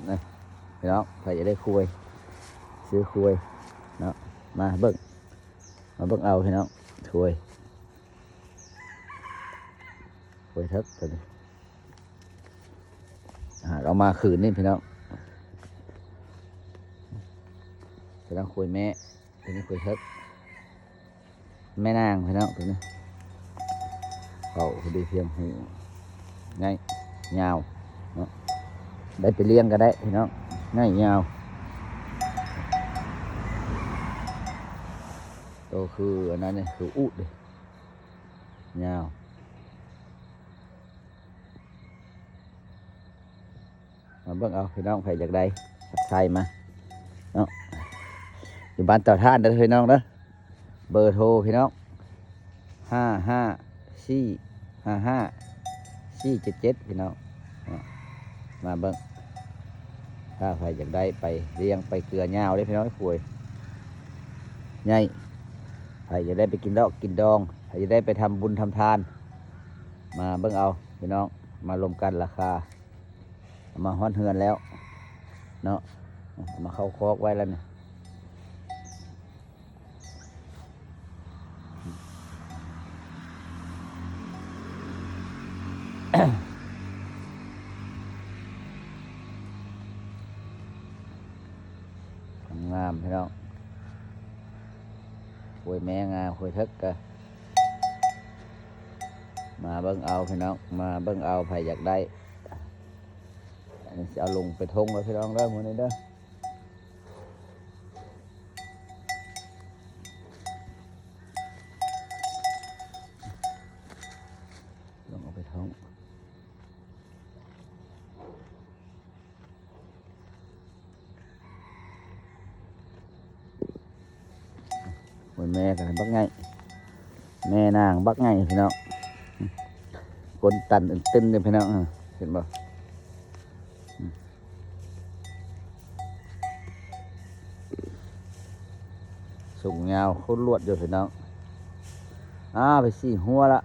นะพี่น้องใครจะได้คุยซื้อคุยเนาะมาเบิ่งเอาพี่น้องคุยเทิกตัวนี้เรามาคืนนี่พี่น้องคุยแม่ตัวนี้คุยเทิกแม่นางพี่น้องตัวนี้เขาดีเพียงหูง่ายยาวเนาะได้ไปเลี้ยงก็ได้พี่น้องง่ายยาวโตคืออันนั้นเนี่ยคืออุดเลยยาวมาเบิ่งเอาพี่น้องใครอยากได้ใส่มาเนาะอยู่บ้านเต่าท่านเด้อพี่น้องเด้อเบอร์โทรพี่น้อง55455477พี่น้องมาเบิ่งถ้าใครอยากได้ไปเลี้ยงไปเกลือยาวได้พี่น้องคุยใหญ่ใครจะได้ไปกินดอกกินดองใครจะได้ไปทำบุญทำทานมาเบิ่งเอาพี่น้องมารวมกันราคามาฮ้อนเฮือนแล้วเนาะมาเข้าคอกไว้แล้วเนี่ยงามพี่น้องคุยแม่งามคุยทึกกะมาเบิ่งเอาพี่น้องมาเบิ่งเอาใครอยากได้อันนี้จะเอาลงไปทงแล้วพี่น้องเด้อมื้อนี้เด้อลงเอาไปทงคุยแม่กันบักไงแม่นางบักไงพี่น้องก้นตันตึ้นเลยพี่น้องเห็นบ่สูงยาวโคตรลวดอยู่พี่น้องไปสี่หัวละ